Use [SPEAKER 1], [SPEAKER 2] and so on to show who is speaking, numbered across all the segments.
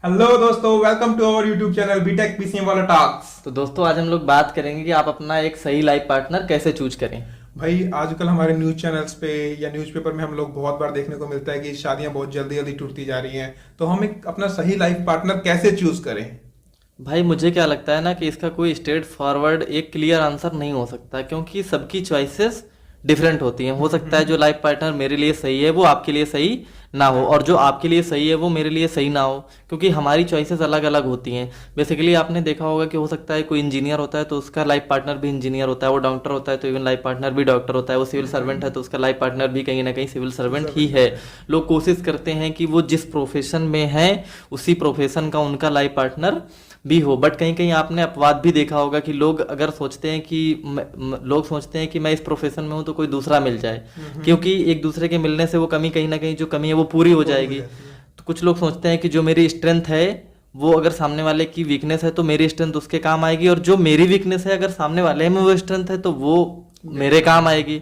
[SPEAKER 1] Hello दोस्तों, welcome to our YouTube channel BTech PCM वाला talks.
[SPEAKER 2] तो दोस्तों आज हम लोग बात करेंगे कि आप अपना एक सही लाइफ पार्टनर कैसे चूज करें।
[SPEAKER 1] भाई आजकल हमारे न्यूज चैनल्स पे या न्यूज़पेपर में हम लोग बहुत बार देखने को मिलता है कि शादियां बहुत जल्दी जल्दी टूटती जा रही हैं। तो हम एक अपना सही लाइफ पार्टनर कैसे चूज करें?
[SPEAKER 2] भाई मुझे क्या लगता है ना कि इसका कोई स्ट्रेट फॉरवर्ड एक क्लियर आंसर नहीं हो सकता, क्योंकि सबकी चॉइसेस डिफरेंट होती हैं। हो सकता है जो लाइफ पार्टनर मेरे लिए सही है वो आपके लिए सही ना हो, और जो आपके लिए सही है वो मेरे लिए सही ना हो, क्योंकि हमारी चॉइसेस अलग अलग होती हैं। बेसिकली आपने देखा होगा कि हो सकता है कोई इंजीनियर होता है तो उसका लाइफ पार्टनर भी इंजीनियर होता है, वो डॉक्टर होता है तो इवन लाइफ पार्टनर भी डॉक्टर होता है, वो सिविल सर्वेंट है तो उसका लाइफ पार्टनर भी कहीं ना कहीं सिविल सर्वेंट ही है। लोग कोशिश करते हैं कि वो जिस प्रोफेशन में है उसी प्रोफेशन का उनका लाइफ पार्टनर भी हो। बट कहीं कहीं आपने अपवाद भी देखा होगा कि लोग अगर सोचते हैं कि लोग सोचते हैं कि मैं इस प्रोफेशन में हूं तो कोई दूसरा मिल जाए, क्योंकि एक दूसरे के मिलने से वो कमी कहीं ना कहीं जो कमी है वो पूरी हो जाएगी। तो कुछ लोग सोचते हैं कि जो मेरी स्ट्रेंथ है वो अगर सामने वाले की वीकनेस है तो मेरी स्ट्रेंथ उसके काम आएगी, और जो मेरी वीकनेस है अगर सामने वाले में वो स्ट्रेंथ है तो वो मेरे काम आएगी।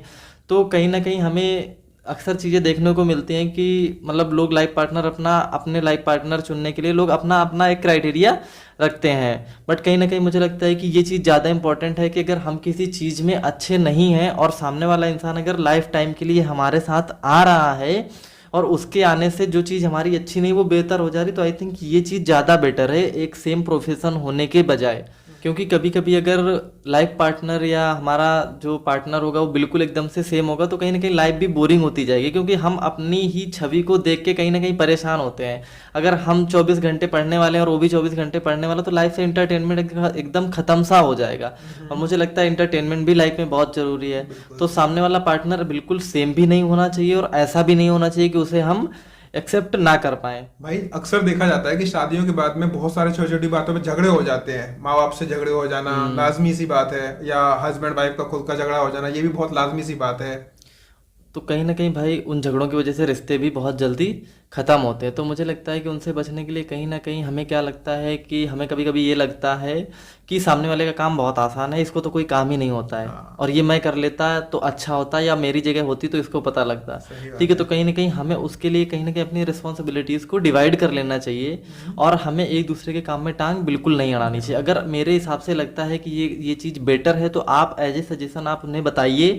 [SPEAKER 2] तो कहीं ना कहीं हमें अक्सर चीज़ें देखने को मिलती हैं कि मतलब लोग लाइफ पार्टनर अपने लाइफ पार्टनर चुनने के लिए लोग अपना अपना एक क्राइटेरिया रखते हैं। बट कहीं ना कहीं मुझे लगता है कि ये चीज़ ज़्यादा इंपॉर्टेंट है कि अगर हम किसी चीज़ में अच्छे नहीं हैं और सामने वाला इंसान अगर लाइफ टाइम के लिए हमारे साथ आ रहा है और उसके आने से जो चीज़ हमारी अच्छी नहीं वो बेहतर हो जा रही, तो आई थिंक ये चीज़ ज़्यादा बेटर है एक सेम प्रोफेशन होने के बजाय। क्योंकि कभी कभी अगर लाइफ पार्टनर या हमारा जो पार्टनर होगा वो बिल्कुल एकदम से सेम होगा तो कहीं ना कहीं लाइफ भी बोरिंग होती जाएगी, क्योंकि हम अपनी ही छवि को देख के कहीं ना कहीं परेशान होते हैं। अगर हम 24 घंटे पढ़ने वाले हैं और वो भी 24 घंटे पढ़ने वाला तो लाइफ से इंटरटेनमेंट एकदम खत्म सा हो जाएगा। और मुझे लगता है इंटरटेनमेंट भी लाइफ में बहुत जरूरी है। तो सामने वाला पार्टनर बिल्कुल सेम भी नहीं होना चाहिए और ऐसा भी नहीं होना चाहिए कि उसे हम एक्सेप्ट ना कर पाए।
[SPEAKER 1] भाई अक्सर देखा जाता है कि शादियों के बाद में बहुत सारे छोटी छोटी बातों पे झगड़े हो जाते हैं। माँ बाप से झगड़े हो जाना लाजमी सी बात है, या हस्बैंड वाइफ का खुद का झगड़ा हो जाना ये भी बहुत लाजमी सी बात है।
[SPEAKER 2] तो कहीं ना कहीं भाई उन झगड़ों की वजह से रिश्ते भी बहुत जल्दी ख़त्म होते हैं। तो मुझे लगता है कि उनसे बचने के लिए कहीं ना कहीं हमें क्या लगता है कि हमें कभी कभी ये लगता है कि सामने वाले का काम बहुत आसान है, इसको तो कोई काम ही नहीं होता है
[SPEAKER 1] हाँ,
[SPEAKER 2] और ये मैं कर लेता तो अच्छा होता, या मेरी जगह होती तो इसको पता लगता।
[SPEAKER 1] सही
[SPEAKER 2] ठीक है,
[SPEAKER 1] बात
[SPEAKER 2] तो
[SPEAKER 1] है।
[SPEAKER 2] कहीं ना कहीं हमें उसके लिए कहीं ना कहीं अपनी रिस्पॉन्सिबिलिटीज़ को डिवाइड कर लेना चाहिए और हमें एक दूसरे के काम में टांग बिल्कुल नहीं अड़ानी चाहिए। अगर मेरे हिसाब से लगता है कि ये चीज़ बेटर है तो आप एज ए सजेशन आप उन्हें बताइए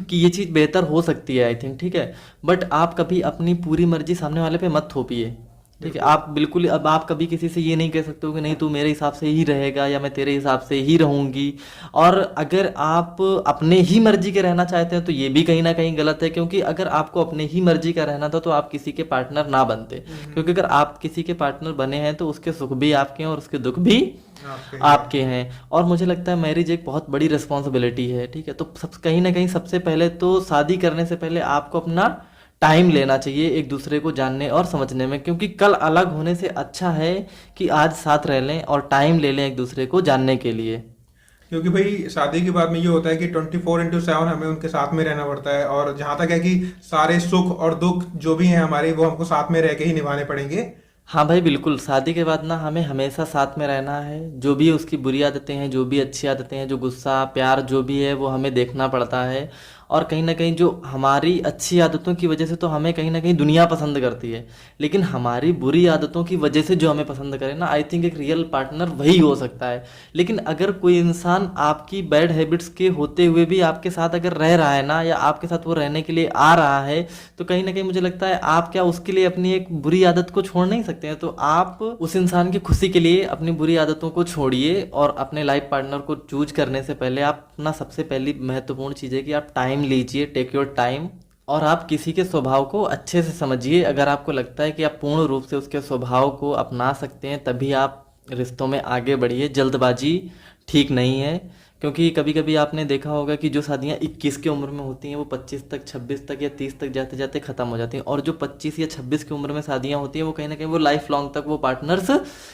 [SPEAKER 2] कि ये चीज़ बेहतर हो सकती है, आई थिंक। ठीक है, बट आप कभी अपनी पूरी मर्जी सामने वाले पे मत थोपिए। ठीक है, आप बिल्कुल अब आप कभी किसी से ये नहीं कह सकते हो कि नहीं तू मेरे हिसाब से ही रहेगा या मैं तेरे हिसाब से ही रहूंगी। और अगर आप अपने ही मर्जी के रहना चाहते हैं तो ये भी कहीं ना कहीं गलत है, क्योंकि अगर आपको अपने ही मर्जी का रहना था तो आप किसी के पार्टनर ना बनते। क्योंकि अगर आप किसी के पार्टनर बने हैं तो उसके सुख भी आपके हैं और उसके दुख भी
[SPEAKER 1] आपके
[SPEAKER 2] आपके हैं। और मुझे लगता है मैरिज एक बहुत बड़ी रिस्पॉन्सिबिलिटी है। ठीक है, तो सब कहीं ना कहीं सबसे पहले तो शादी करने से पहले आपको अपना टाइम लेना चाहिए एक दूसरे को जानने और समझने में, क्योंकि कल अलग होने से अच्छा है कि आज साथ रह लें और टाइम ले लें एक दूसरे को जानने के लिए।
[SPEAKER 1] क्योंकि भाई शादी के बाद में ये होता है कि 24/7 हमें उनके साथ में रहना पड़ता है, और जहां तक है कि सारे सुख और दुख जो भी हैं हमारे वो हमको साथ में रह के ही निभाने पड़ेंगे।
[SPEAKER 2] हाँ भाई बिल्कुल, शादी के बाद ना हमें हमेशा साथ में रहना है। जो भी उसकी बुरी आदतें हैं, जो भी अच्छी आदतें हैं, जो गुस्सा प्यार जो भी है वो हमें देखना पड़ता है। और कहीं ना कहीं जो हमारी अच्छी आदतों की वजह से तो हमें कहीं ना कहीं दुनिया पसंद करती है, लेकिन हमारी बुरी आदतों की वजह से जो हमें पसंद करे ना, आई थिंक एक रियल पार्टनर वही हो सकता है। लेकिन अगर कोई इंसान आपकी बैड हैबिट्स के होते हुए भी आपके साथ अगर रह रहा है ना, या आपके साथ वो रहने के लिए आ रहा है, तो कहीं ना कहीं मुझे लगता है आप क्या उसके लिए अपनी एक बुरी आदत को छोड़ नहीं सकते हैं। तो आप उस इंसान की खुशी के लिए अपनी बुरी आदतों को छोड़िए, और अपने लाइफ पार्टनर को चूज करने से पहले आप अपना सबसे पहली महत्वपूर्ण चीज़ है कि आप टाइम लीजिए, टेक योर टाइम। और आप किसी के स्वभाव को अच्छे से समझिए। अगर आपको लगता है कि आप पूर्ण रूप से उसके स्वभाव को अपना सकते हैं तभी आप रिश्तों में आगे बढ़िए। जल्दबाजी ठीक नहीं है, क्योंकि कभी कभी आपने देखा होगा कि जो शादियां 21 की उम्र में होती हैं वो 25 तक, 26 तक या 30 तक जाते जाते ख़त्म हो जाती हैं। और जो 25 या 26 की उम्र में शादियां होती हैं वो कहीं ना कहीं वो लाइफ लॉन्ग तक वो पार्टनर्स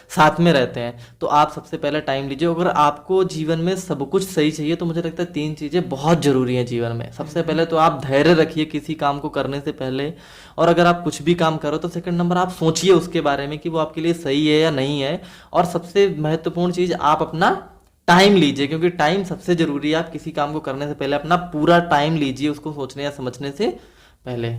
[SPEAKER 2] साथ में रहते हैं। तो आप सबसे पहले टाइम लीजिए। अगर आपको जीवन में सब कुछ सही चाहिए तो मुझे लगता है 3 चीज़ें बहुत ज़रूरी हैं जीवन में। सबसे पहले तो आप धैर्य रखिए किसी काम को करने से पहले, और अगर आप कुछ भी काम करो तो सेकंड नंबर आप सोचिए उसके बारे में कि वो आपके लिए सही है या नहीं है। और सबसे महत्वपूर्ण चीज़ आप अपना टाइम लीजिए, क्योंकि टाइम सबसे जरूरी है। आप किसी काम को करने से पहले अपना पूरा टाइम लीजिए उसको सोचने या समझने से पहले।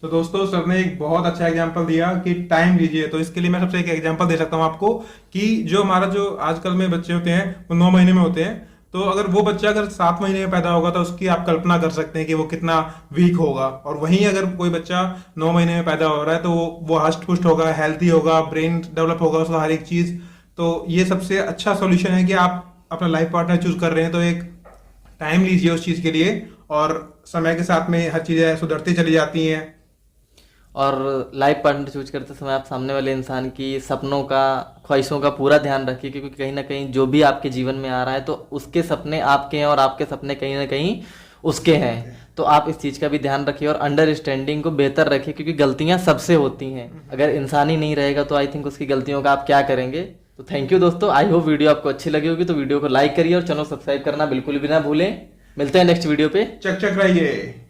[SPEAKER 1] तो दोस्तों सर ने एक बहुत अच्छा एग्जांपल दिया कि टाइम लीजिए। तो इसके लिए मैं सबसे एक एग्जांपल दे सकता हूँ आपको कि जो हमारा जो आजकल में बच्चे होते हैं वो 9 महीने में होते हैं। तो अगर वो बच्चा अगर 7 महीने में पैदा होगा तो उसकी आप कल्पना कर सकते हैं कि वो कितना वीक होगा। और वहीं अगर कोई बच्चा 9 महीने में पैदा हो रहा है तो वो हष्ट पुष्ट होगा, हेल्थी होगा, ब्रेन डेवलप होगा उसका हर एक चीज। तो ये सबसे अच्छा सॉल्यूशन है कि आप अपना लाइफ पार्टनर चूज कर रहे हैं तो एक टाइम लीजिए उस चीज के लिए, और समय के साथ में हर चीजें सुधरती चली जाती हैं।
[SPEAKER 2] और लाइफ पार्टनर चूज करते समय आप सामने वाले इंसान की सपनों का, ख्वाहिशों का पूरा ध्यान रखिए, क्योंकि कहीं ना कहीं जो भी आपके जीवन में आ रहा है तो उसके सपने आपके हैं और आपके सपने कहीं ना कहीं उसके हैं। तो आप इस चीज़ का भी ध्यान रखिए और अंडरस्टैंडिंग को बेहतर रखिए, क्योंकि गलतियां सबसे होती हैं। अगर इंसान ही नहीं रहेगा तो आई थिंक उसकी गलतियों का आप क्या करेंगे। तो थैंक यू दोस्तों, आई होप वीडियो आपको अच्छी लगी होगी। तो वीडियो को लाइक करिए और चैनल सब्सक्राइब करना बिल्कुल भी ना भूलें। मिलते हैं नेक्स्ट वीडियो पे।
[SPEAKER 1] चक चक रहिए।